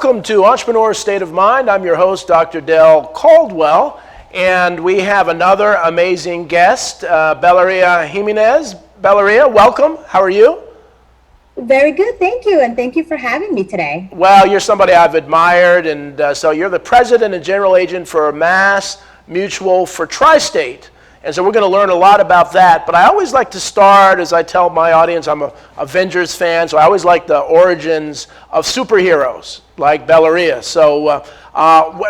Welcome to Entrepreneur State of Mind. I'm your host, Dr. Del Caldwell, and we have another amazing guest, Bellaria Jimenez. Bellaria, welcome. How are you? Very good, thank you, and thank you for having me today. Well, you're somebody I've admired, and so you're the president and general agent for MassMutual Tri State. And so we're going to learn a lot about that. But I always like to start, as I tell my audience, I'm a Avengers fan, so I always like the origins of superheroes, like Bellaria. So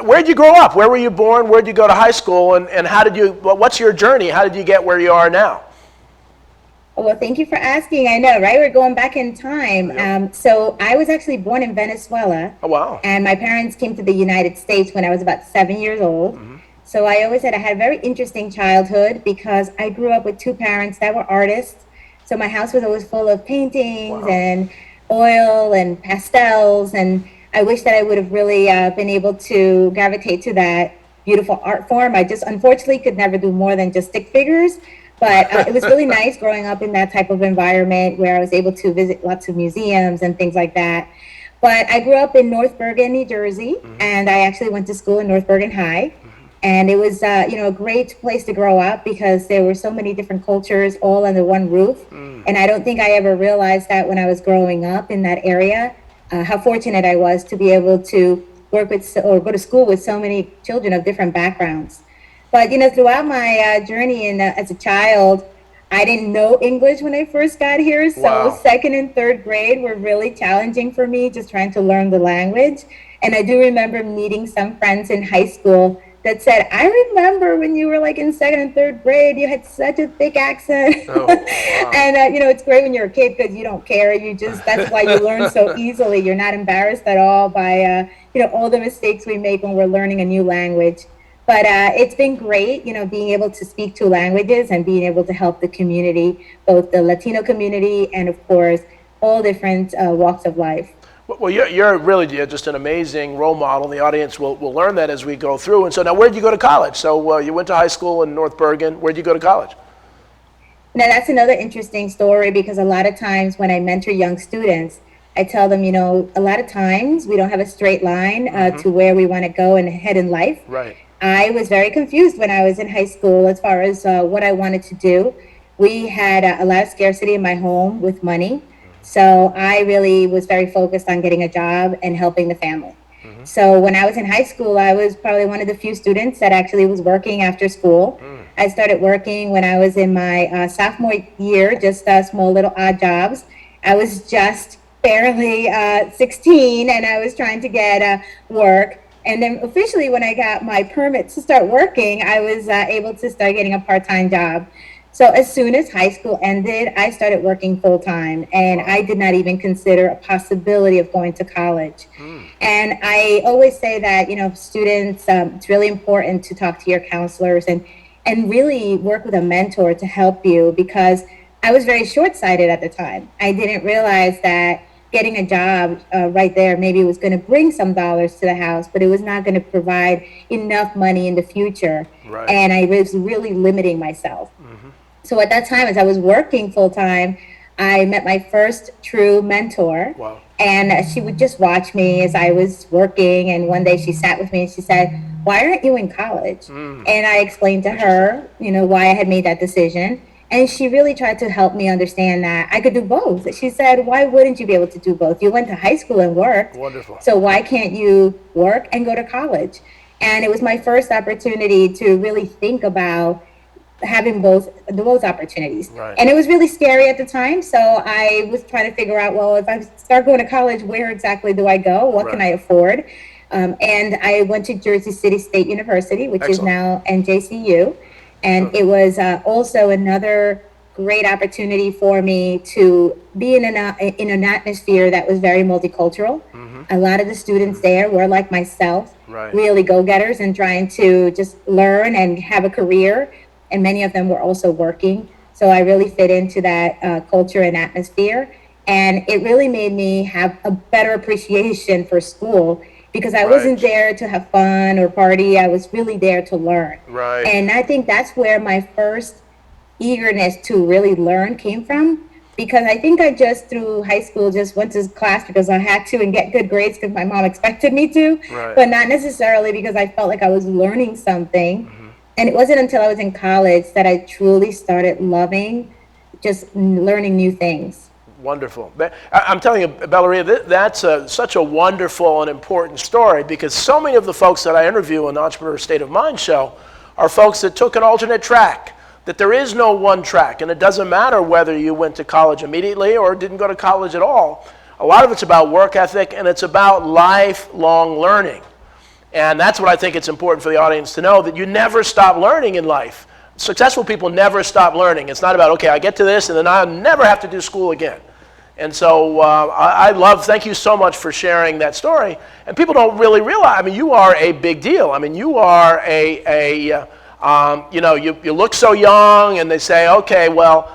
where'd you grow up? Where were you born? Where'd you go to high school? And how did you, what's your journey? How did you get where you are now? Well, thank you for asking. I know, right? We're going back in time. Yep. So I was actually born in Venezuela. Oh, wow. And my parents came to the United States when I was about 7 years old. Mm-hmm. So I always said I had a very interesting childhood because I grew up with two parents that were artists. So my house was always full of paintings and oil and pastels. And I wish that I would have really been able to gravitate to that beautiful art form. I just unfortunately could never do more than just stick figures. But it was really nice growing up in that type of environment where I was able to visit lots of museums and things like that. But I grew up in North Bergen, New Jersey, and I actually went to school in North Bergen High. And it was, a great place to grow up because there were so many different cultures all under one roof. And I don't think I ever realized that when I was growing up in that area, how fortunate I was to be able to work with or go to school with so many children of different backgrounds. But, throughout my journey as a child, I didn't know English when I first got here. So second and third grade were really challenging for me, just trying to learn the language. And I do remember meeting some friends in high school that said, I remember when you were like in second and third grade, you had such a thick accent. Oh, wow. And, it's great when you're a kid because you don't care. That's why you learn so easily. You're not embarrassed at all by, all the mistakes we make when we're learning a new language. But it's been great, being able to speak two languages and being able to help the community, both the Latino community and, of course, all different walks of life. Well, you're really just an amazing role model. The audience will learn that as we go through. And so now, where did you go to college? So you went to high school in North Bergen. Where did you go to college? Now, that's another interesting story because a lot of times when I mentor young students, I tell them, a lot of times we don't have a straight line to where we want to go and head in life. Right. I was very confused when I was in high school as far as what I wanted to do. We had a lot of scarcity in my home with money. So I really was very focused on getting a job and helping the family. So when I was in high school, I was probably one of the few students that actually was working after school. I started working when I was in my sophomore year, just small little odd jobs. I was just barely 16 and I was trying to get work. And then officially when I got my permit to start working, I was able to start getting a part-time job. So as soon as high school ended, I started working full-time, and I did not even consider a possibility of going to college. And I always say that, students, it's really important to talk to your counselors and really work with a mentor to help you, because I was very short-sighted at the time. I didn't realize that getting a job right there, maybe it was going to bring some dollars to the house, but it was not going to provide enough money in the future. Right. And I was really limiting myself. So at that time, as I was working full time, I met my first true mentor. Wow. And she would just watch me as I was working. And one day she sat with me and she said, "Why aren't you in college?" And I explained to her, why I had made that decision. And she really tried to help me understand that I could do both. She said, "Why wouldn't you be able to do both? You went to high school and worked. Wonderful. So why can't you work and go to college?" And it was my first opportunity to really think about having both opportunities. Right. And it was really scary at the time. So I was trying to figure out, well, if I start going to college, where exactly do I go? What can I afford? And I went to Jersey City State University, which is now NJCU. And it was also another great opportunity for me to be in an atmosphere that was very multicultural. A lot of the students there were like myself, really go-getters and trying to just learn and have a career. And many of them were also working. So I really fit into that culture and atmosphere. And it really made me have a better appreciation for school, because I wasn't there to have fun or party. I was really there to learn. Right. And I think that's where my first eagerness to really learn came from, because I think I just through high school just went to class because I had to and get good grades because my mom expected me to, Right. but not necessarily because I felt like I was learning something. And it wasn't until I was in college that I truly started loving just learning new things. Wonderful. I'm telling you, Bellaria, that's such a wonderful and important story, because so many of the folks that I interview on the Entrepreneur State of Mind show are folks that took an alternate track, that there is no one track, and it doesn't matter whether you went to college immediately or didn't go to college at all. A lot of it's about work ethic, and it's about lifelong learning. And that's what I think it's important for the audience to know, that you never stop learning in life. Successful people never stop learning. It's not about, okay, I get to this and then I'll never have to do school again. And so thank you so much for sharing that story. And people don't really realize, I mean, you are a big deal. I mean, you are you look so young, and they say, okay, well,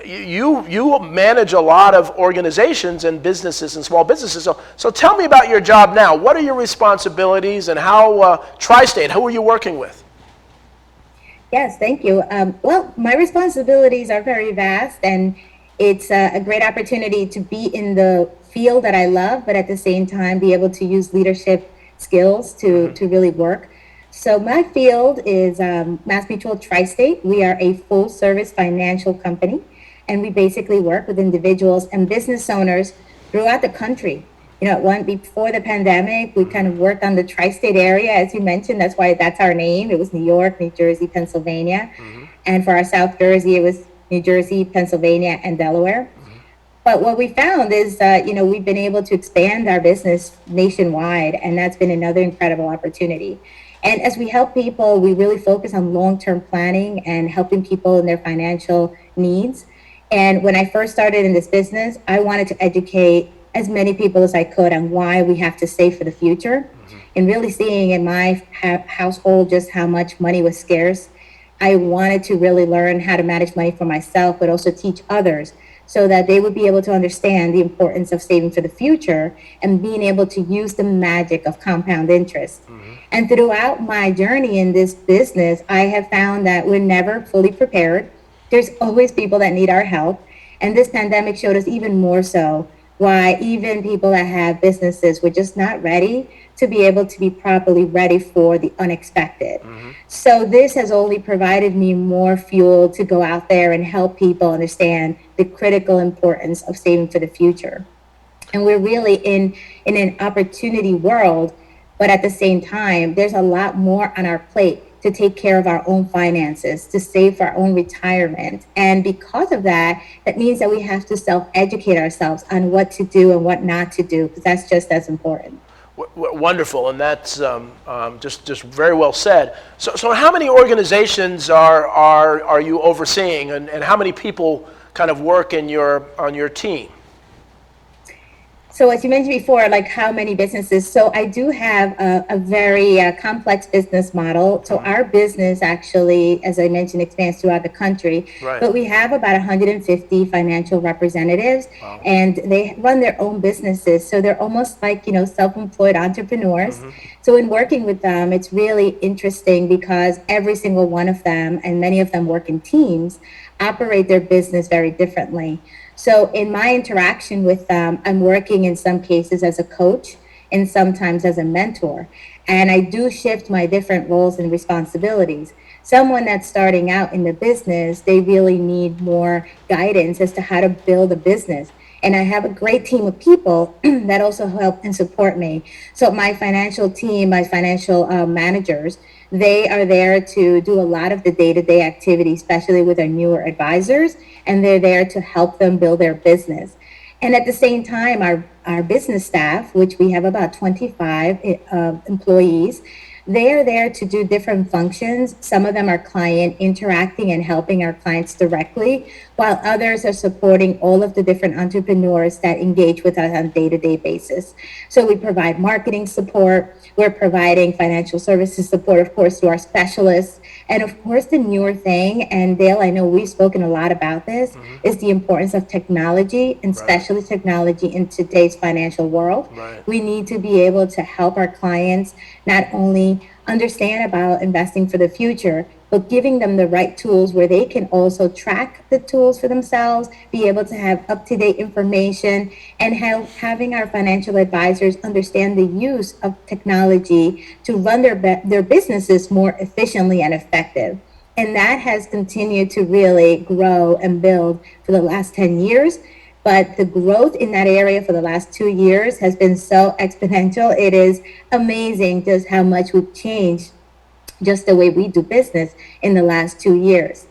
you manage a lot of organizations and businesses and small businesses. So tell me about your job now. What are your responsibilities, and how, Tri-State, who are you working with? Yes, thank you. Well, my responsibilities are very vast, and it's a great opportunity to be in the field that I love, but at the same time be able to use leadership skills to really work. So my field is MassMutual Tri State. We are a full service financial company, and we basically work with individuals and business owners throughout the country. You know, before the pandemic, we kind of worked on the tri-state area, as you mentioned. That's why that's our name. It was New York, New Jersey, Pennsylvania. And for our South Jersey, it was New Jersey, Pennsylvania, and Delaware. But what we found is that, we've been able to expand our business nationwide, and that's been another incredible opportunity. And as we help people, we really focus on long-term planning and helping people in their financial needs. And when I first started in this business, I wanted to educate as many people as I could on why we have to save for the future. And really seeing in my household just how much money was scarce, I wanted to really learn how to manage money for myself, but also teach others so that they would be able to understand the importance of saving for the future and being able to use the magic of compound interest. And throughout my journey in this business, I have found that we're never fully prepared. There's always people that need our help. And this pandemic showed us even more so why even people that have businesses were just not ready to be able to be properly ready for the unexpected. So this has only provided me more fuel to go out there and help people understand the critical importance of saving for the future. And we're really in an opportunity world, but at the same time, there's a lot more on our plate to take care of our own finances, to save for our own retirement. And because of that, that means that we have to self-educate ourselves on what to do and what not to do, because that's just as important. Wonderful, and that's just very well said. So how many organizations are you overseeing, and how many people kind of work on your team? So as you mentioned before, like how many businesses? So I do have a very complex business model. So our business actually, as I mentioned, expands throughout the country. Right. But we have about 150 financial representatives, and they run their own businesses. So they're almost like, self-employed entrepreneurs. So in working with them, it's really interesting because every single one of them, and many of them work in teams, operate their business very differently. So in my interaction with them, I'm working in some cases as a coach and sometimes as a mentor. And I do shift my different roles and responsibilities. Someone that's starting out in the business, they really need more guidance as to how to build a business. And I have a great team of people that also help and support me. So my financial team, my financial managers, they are there to do a lot of the day-to-day activities, especially with our newer advisors, and they're there to help them build their business. And at the same time, our business staff, which we have about 25 employees, they are there to do different functions. Some of them are client interacting and helping our clients directly, while others are supporting all of the different entrepreneurs that engage with us on a day-to-day basis. So we provide marketing support. We're providing financial services support, of course, to our specialists. And of course, the newer thing, and Dale, I know we've spoken a lot about this, is the importance of technology, and especially technology in today's financial world. We need to be able to help our clients not only understand about investing for the future, but giving them the right tools where they can also track the tools for themselves, be able to have up-to-date information, and having our financial advisors understand the use of technology to run their businesses more efficiently and effective. And that has continued to really grow and build for the last 10 years. But the growth in that area for the last 2 years has been so exponential. It is amazing just how much we've changed just the way we do business in the last 2 years.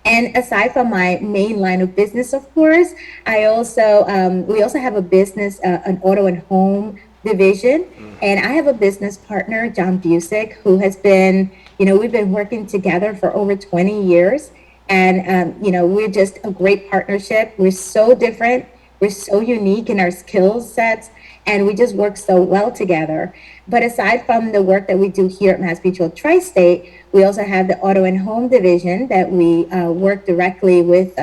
And aside from my main line of business, of course, we also have a business, an auto and home division. And I have a business partner, John Busick, who has been, we've been working together for over 20 years. And, we're just a great partnership. We're so different. We're so unique in our skill sets, and we just work so well together. But aside from the work that we do here at MassMutual Tri State, we also have the auto and home division that we work directly with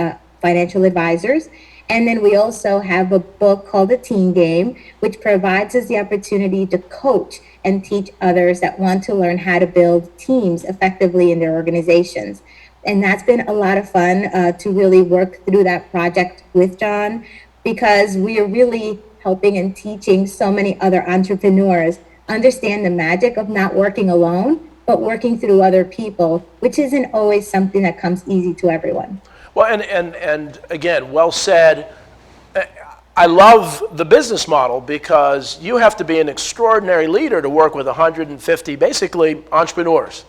financial advisors. And then we also have a book called The Teen Game, which provides us the opportunity to coach and teach others that want to learn how to build teams effectively in their organizations. And that's been a lot of fun to really work through that project with John, because we are really helping and teaching so many other entrepreneurs understand the magic of not working alone, but working through other people, which isn't always something that comes easy to everyone. Well, and again, well said. I love the business model because you have to be an extraordinary leader to work with 150, basically, entrepreneurs.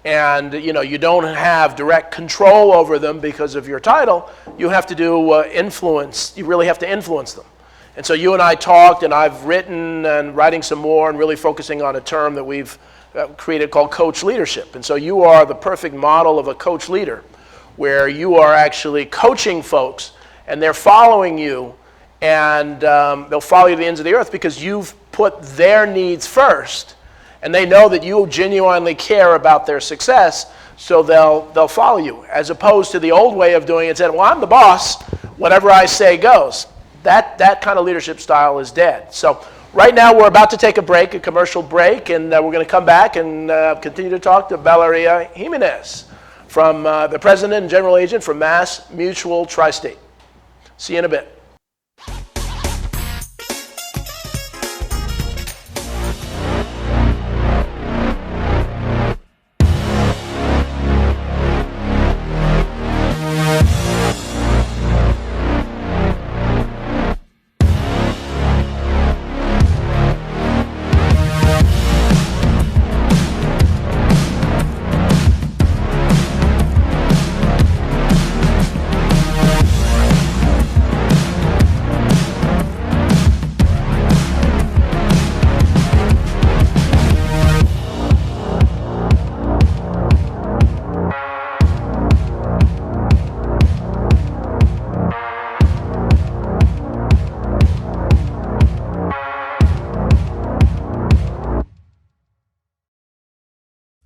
And you don't have direct control over them because of your title. You have to do influence. You really have to influence them. And so you and I talked, and I've written and writing some more and really focusing on a term that we've created called coach leadership. And so you are the perfect model of a coach leader, where you are actually coaching folks and they're following you, and they'll follow you to the ends of the earth because you've put their needs first. And they know that you genuinely care about their success, so they'll follow you, as opposed to the old way of doing it, saying, well, I'm the boss, whatever I say goes. That kind of leadership style is dead. So right now we're about to take a break, a commercial break, and we're going to come back and continue to talk to Bellaria Jimenez, from the President and General Agent for MassMutual Tri State. See you in a bit.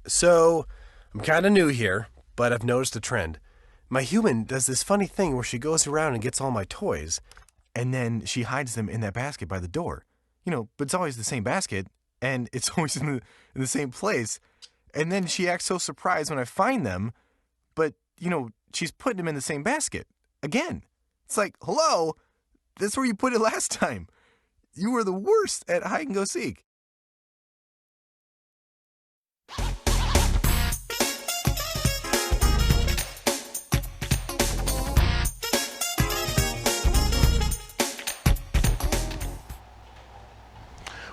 So, I'm kind of new here, but I've noticed a trend. My human does this funny thing where she goes around and gets all my toys, and then she hides them in that basket by the door. But it's always the same basket, and it's always in the same place. And then she acts so surprised when I find them, but, she's putting them in the same basket. Again. It's like, hello, that's where you put it last time. You were the worst at hide and go seek.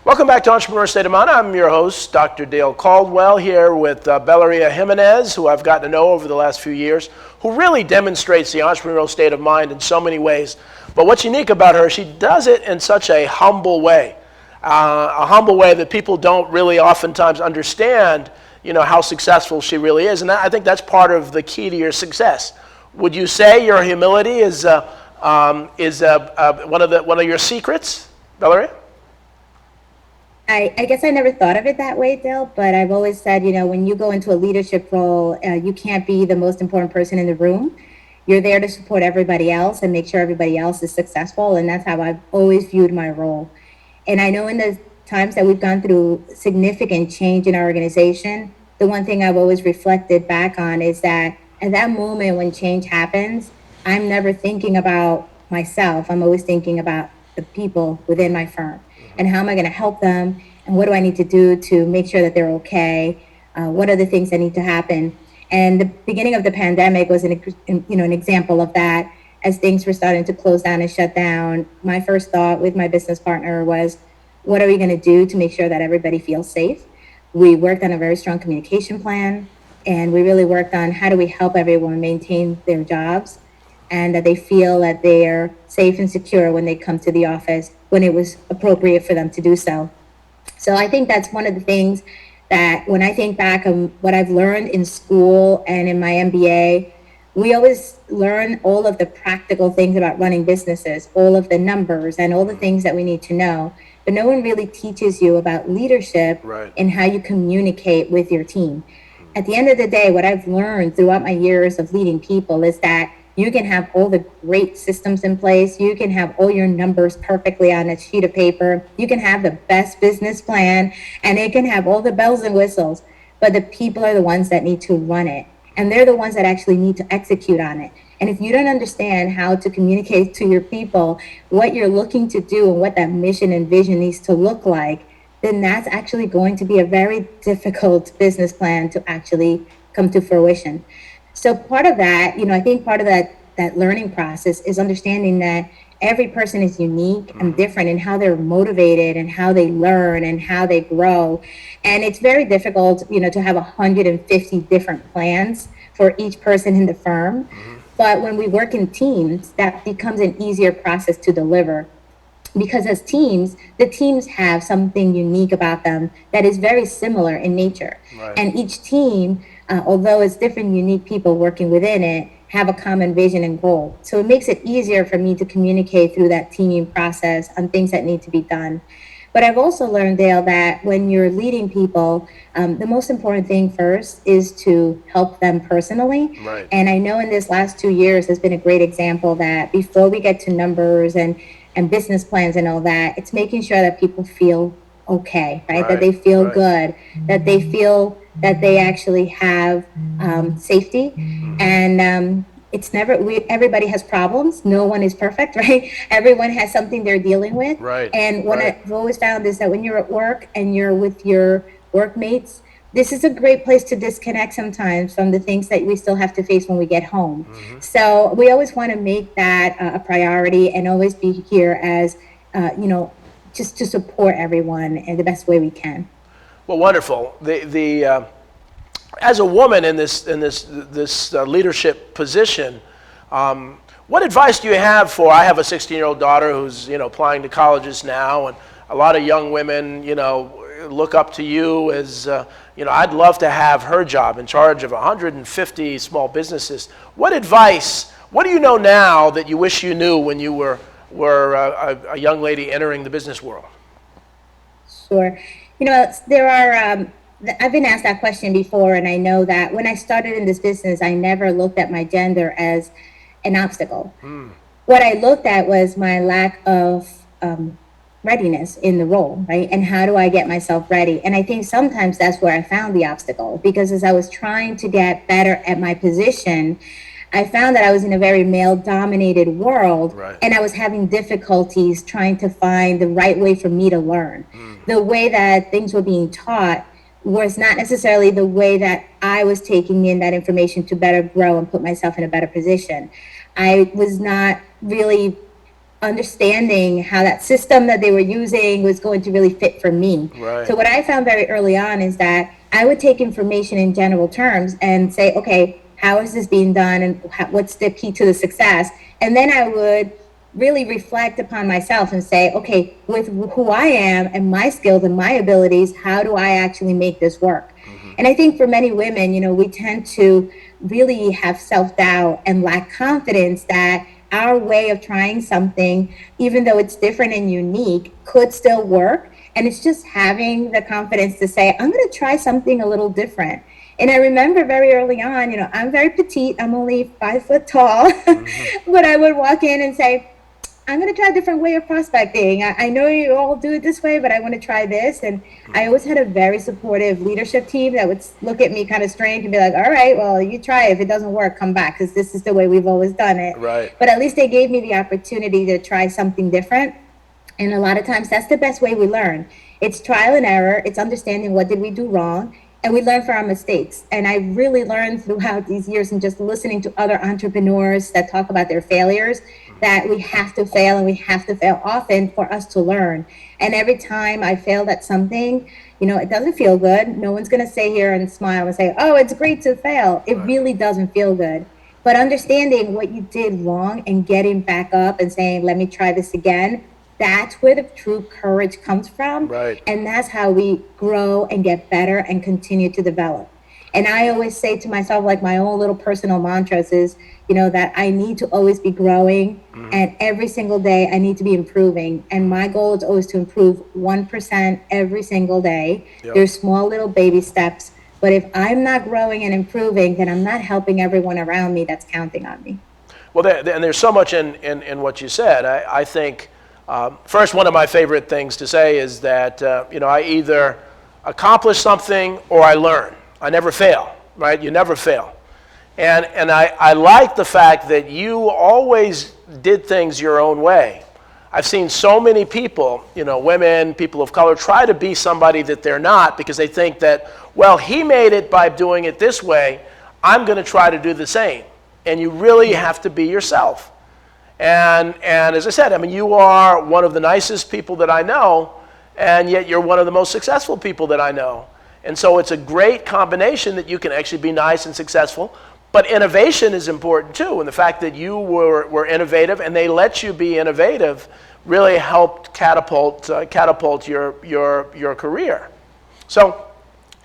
Welcome back to Entrepreneur State of Mind. I'm your host, Dr. Dale Caldwell, here with Bellaria Jimenez, who I've gotten to know over the last few years, who really demonstrates the entrepreneurial state of mind in so many ways. But what's unique about her, she does it in such a humble way that people don't really oftentimes understand, how successful she really is. And I think that's part of the key to your success. Would you say your humility is one of your secrets, Bellaria? I guess I never thought of it that way, Dale, but I've always said, when you go into a leadership role, you can't be the most important person in the room. You're there to support everybody else and make sure everybody else is successful, and that's how I've always viewed my role. And I know in the times that we've gone through significant change in our organization, the one thing I've always reflected back on is that at that moment when change happens, I'm never thinking about myself. I'm always thinking about the people within my firm and how am I going to help them and what do I need to do to make sure that they're okay? What are the things that need to happen? And the beginning of the pandemic was an example of that. As things were starting to close down and shut down, my first thought with my business partner was, what are we going to do to make sure that everybody feels safe? We worked on a very strong communication plan, and we really worked on how do we help everyone maintain their jobs and that they feel that they're safe and secure when they come to the office when it was appropriate for them to do so. So I think that's one of the things that when I think back on what I've learned in school and in my MBA, we always learn all of the practical things about running businesses, all of the numbers and all the things that we need to know. But no one really teaches you about leadership and how you communicate with your team. At the end of the day, what I've learned throughout my years of leading people is that you can have all the great systems in place. You can have all your numbers perfectly on a sheet of paper. You can have the best business plan and it can have all the bells and whistles. But the people are the ones that need to run it. And they're the ones that actually need to execute on it. And if you don't understand how to communicate to your people what you're looking to do and what that mission and vision needs to look like, then that's actually going to be a very difficult business plan to actually come to fruition. So part of that, I think part of that learning process is understanding that every person is unique and different in how they're motivated and how they learn and how they grow. And it's very difficult, to have 150 different plans for each person in the firm. But when we work in teams, that becomes an easier process to deliver. Because as teams, the teams have something unique about them that is very similar in nature. And each team, although it's different, unique people working within it, have a common vision and goal. So it makes it easier for me to communicate through that teaming process on things that need to be done. But I've also learned, Dale, that when you're leading people, the most important thing first is to help them personally. And I know in this last 2 years has been a great example that before we get to numbers and business plans and all that, it's making sure that people feel okay, right? That they feel good, that they feel that they actually have safety. And it's never, everybody has problems. No one is perfect, right? Everyone has something they're dealing with. And what I've always found is that when you're at work and you're with your workmates, this is a great place to disconnect sometimes from the things that we still have to face when we get home. So we always want to make that a priority and always be here as, just to support everyone in the best way we can. Well, wonderful. As a woman in this leadership position, what advice do you have for? I have a 16-year-old daughter who's applying to colleges now, and a lot of young women look up to you as I'd love to have her job in charge of 150 small businesses. What advice? What do you know now that you wish you knew when you were a young lady entering the business world? Sure. There are. I've been asked that question before, and I know that when I started in this business, I never looked at my gender as an obstacle. What I looked at was my lack of readiness in the role, right? And how do I get myself ready? And I think sometimes that's where I found the obstacle, because as I was trying to get better at my position, I found that I was in a very male-dominated world, and I was having difficulties trying to find the right way for me to learn. The way that things were being taught was not necessarily the way that I was taking in that information to better grow and put myself in a better position. I was not really understanding how that system that they were using was going to really fit for me. So what I found very early on is that I would take information in general terms and say, okay, how is this being done and what's the key to the success? And then I would really reflect upon myself and say, okay, with who I am and my skills and my abilities, how do I actually make this work? And I think for many women, we tend to really have self-doubt and lack confidence that our way of trying something, even though it's different and unique, could still work. And it's just having the confidence to say, I'm going to try something a little different. And I remember very early on, I'm very petite. I'm only 5 foot tall, but I would walk in and say, I'm going to try a different way of prospecting. I know you all do it this way, but I want to try this. And I always had a very supportive leadership team that would look at me kind of strange and be like, all right, well, you try it. If it doesn't work, come back, because this is the way we've always done it. Right. But at least they gave me the opportunity to try something different. And a lot of times that's the best way we learn. It's trial and error. It's understanding what did we do wrong. And we learn from our mistakes. And I really learned throughout these years and just listening to other entrepreneurs that talk about their failures, that we have to fail, and we have to fail often for us to learn. And every time I failed at something, it doesn't feel good. No one's going to sit here and smile and say, oh, it's great to fail. It really doesn't feel good. But understanding what you did wrong and getting back up and saying, let me try this again, that's where the true courage comes from. Right. And that's how we grow and get better and continue to develop. And I always say to myself, like my own little personal mantras is, that I need to always be growing, and every single day I need to be improving. And my goal is always to improve 1% every single day. Yep. There's small little baby steps. But if I'm not growing and improving, then I'm not helping everyone around me that's counting on me. Well, and there's so much in what you said. I think, first, one of my favorite things to say is that, I either accomplish something or I learn. I never fail, right? You never fail. And I like the fact that you always did things your own way. I've seen so many people, women, people of color, try to be somebody that they're not because they think that, well, he made it by doing it this way, I'm going to try to do the same. And you really have to be yourself. And as I said, you are one of the nicest people that I know, and yet you're one of the most successful people that I know. And so it's a great combination that you can actually be nice and successful, but innovation is important too. And the fact that you were innovative and they let you be innovative really helped catapult your career. So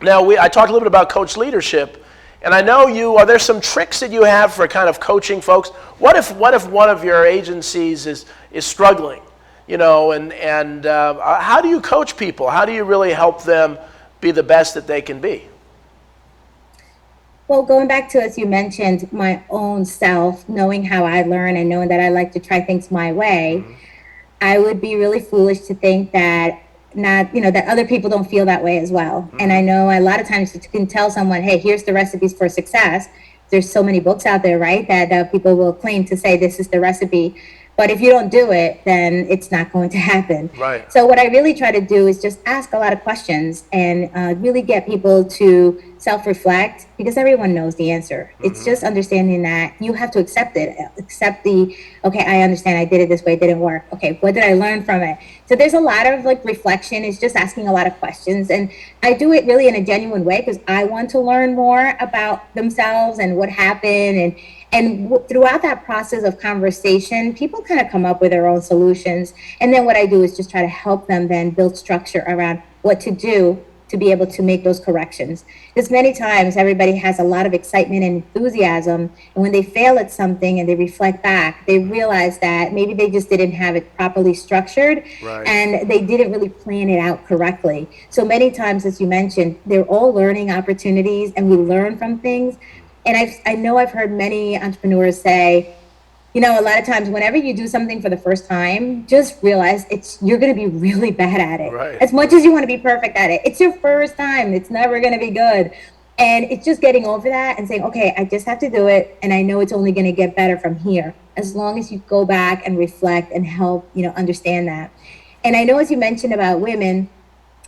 now I talked a little bit about coach leadership. And I know are there some tricks that you have for kind of coaching folks? What if one of your agencies is struggling, and how do you coach people? How do you really help them be the best that they can be? Well, going back to, as you mentioned, my own self, knowing how I learn and knowing that I like to try things my way, I would be really foolish to think that that other people don't feel that way as well. And I know a lot of times you can tell someone, hey, here's the recipes for success. There's so many books out there, right, that people will claim to say this is the recipe. But if you don't do it, then it's not going to happen. Right. So what I really try to do is just ask a lot of questions and really get people to self-reflect, because everyone knows the answer. It's just understanding that you have to accept it. Okay, I understand I did it this way, it didn't work. Okay, what did I learn from it? So there's a lot of reflection. It's just asking a lot of questions. And I do it really in a genuine way because I want to learn more about themselves and what happened. And throughout that process of conversation, people kind of come up with their own solutions. And then what I do is just try to help them then build structure around what to do to be able to make those corrections. Because many times everybody has a lot of excitement and enthusiasm. And when they fail at something and they reflect back, they realize that maybe they just didn't have it properly structured. Right. And they didn't really plan it out correctly. So many times, as you mentioned, they're all learning opportunities and we learn from things. And I know I've heard many entrepreneurs say, a lot of times whenever you do something for the first time, just realize you're going to be really bad at it. Right. As much as you want to be perfect at it. It's your first time. It's never going to be good. And it's just getting over that and saying, okay, I just have to do it. And I know it's only going to get better from here. As long as you go back and reflect and help, understand that. And I know, as you mentioned about women,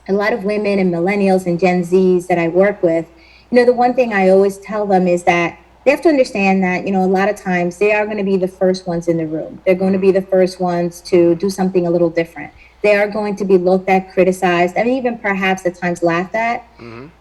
a lot of women and millennials and Gen Zs that I work with, the one thing I always tell them is that they have to understand that, a lot of times they are going to be the first ones in the room. They're going to be the first ones to do something a little different. They are going to be looked at, criticized, and even perhaps at times laughed at.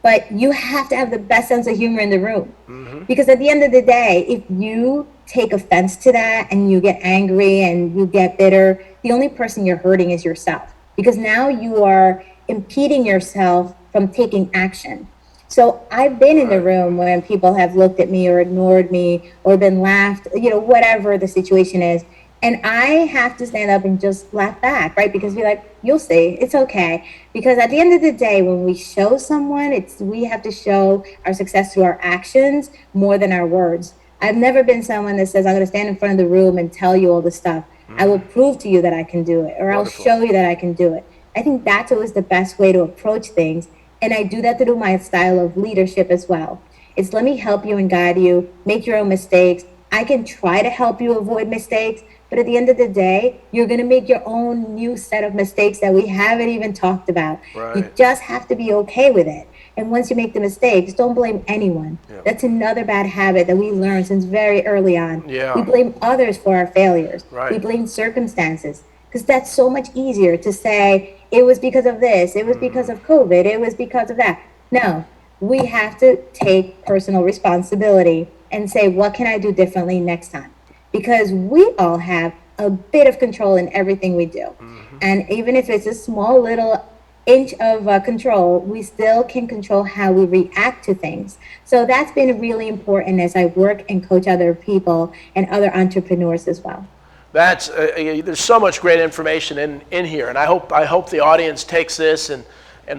But you have to have the best sense of humor in the room. Because at the end of the day, if you take offense to that and you get angry and you get bitter, the only person you're hurting is yourself. Because now you are impeding yourself from taking action. So I've been in the room when people have looked at me or ignored me or been laughed, whatever the situation is. And I have to stand up and just laugh back, right? Because we're like, you'll see, it's okay. Because at the end of the day, when we show someone, we have to show our success through our actions more than our words. I've never been someone that says, I'm going to stand in front of the room and tell you all this stuff. I will prove to you that I can do it, or Wonderful. I'll show you that I can do it. I think that's always the best way to approach things. And I do that through my style of leadership as well. It's let me help you and guide you, make your own mistakes. I can try to help you avoid mistakes, but at the end of the day, you're going to make your own new set of mistakes that we haven't even talked about. Right. You just have to be okay with it. And once you make the mistakes, don't blame anyone. Yeah. That's another bad habit that we learned since very early on. Yeah. We blame others for our failures. Right. We blame circumstances, because that's so much easier to say, it was because of this, it was because of COVID, it was because of that. No, we have to take personal responsibility and say, what can I do differently next time? Because we all have a bit of control in everything we do. And even if it's a small little inch of control, we still can control how we react to things. So that's been really important as I work and coach other people and other entrepreneurs as well. That's there's so much great information in here, and I hope the audience takes this and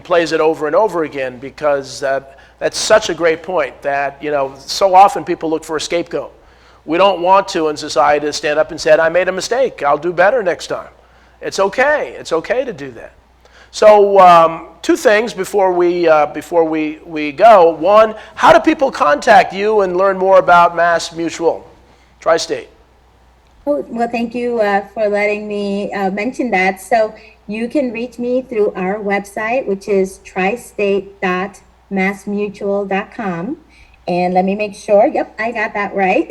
plays it over and over again, because that's such a great point. That so often people look for a scapegoat. We don't want to in society to stand up and say, I made a mistake, I'll do better next time. It's okay to do that. So two things before we go. One, how do people contact you and learn more about MassMutual Tri State? Oh, well, thank you for letting me mention that. So you can reach me through our website, which is tristate.massmutual.com. And let me make sure, yep, I got that right.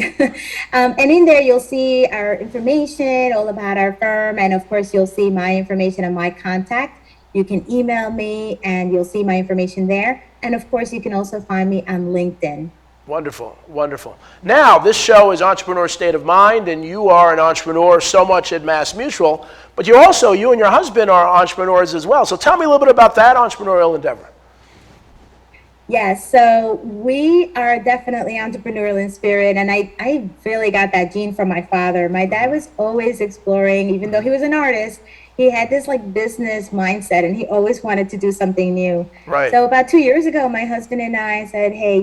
And in there, you'll see our information, all about our firm. And of course, you'll see my information and my contact. You can email me and you'll see my information there. And of course, you can also find me on LinkedIn. Wonderful, wonderful. Now, this show is Entrepreneur State of Mind, and you are an entrepreneur so much at MassMutual, but you and your husband are entrepreneurs as well. So tell me a little bit about that entrepreneurial endeavor. Yes, so we are definitely entrepreneurial in spirit, and I really got that gene from my father. My dad was always exploring, even though he was an artist, he had this business mindset, and he always wanted to do something new. Right. So about 2 years ago, my husband and I said, hey,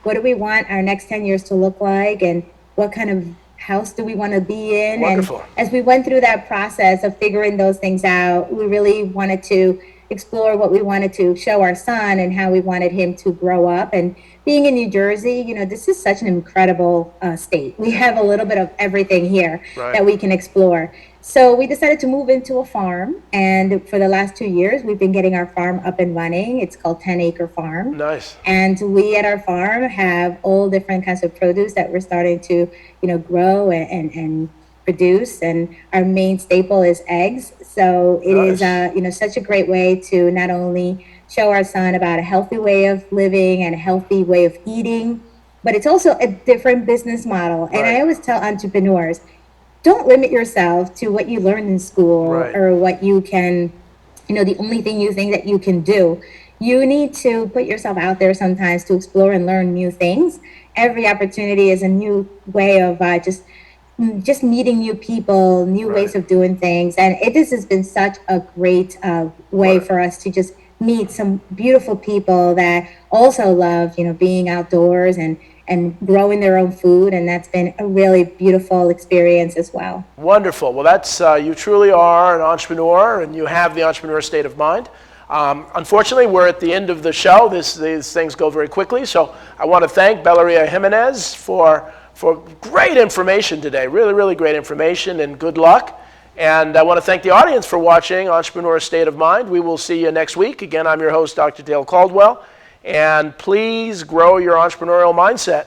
what do we want our next 10 years to look like, and what kind of house do we want to be in? Wonderful. And as we went through that process of figuring those things out, we really wanted to explore what we wanted to show our son and how we wanted him to grow up. And being in New Jersey, this is such an incredible state. We have a little bit of everything here that we can explore. So we decided to move into a farm, and for the last 2 years, we've been getting our farm up and running. It's called 10 Acre Farm. Nice. And we at our farm have all different kinds of produce that we're starting to, grow and produce. And our main staple is eggs. So it is, such a great way to not only show our son about a healthy way of living and a healthy way of eating, but it's also a different business model. And I always tell entrepreneurs, don't limit yourself to what you learned in school or what you can, the only thing you think that you can do. You need to put yourself out there sometimes to explore and learn new things. Every opportunity is a new way of just meeting new people, new ways of doing things. And this has been such a great way for us to just meet some beautiful people that also love, being outdoors and growing their own food, and that's been a really beautiful experience as well. Wonderful. Well, that's you truly are an entrepreneur, and you have the entrepreneur state of mind. Unfortunately, we're at the end of the show. These things go very quickly, so I want to thank Bellaria Jimenez for great information today. Really, really great information, and good luck. And I want to thank the audience for watching Entrepreneur State of Mind. We will see you next week. Again, I'm your host, Dr. Dale Caldwell. And please grow your entrepreneurial mindset.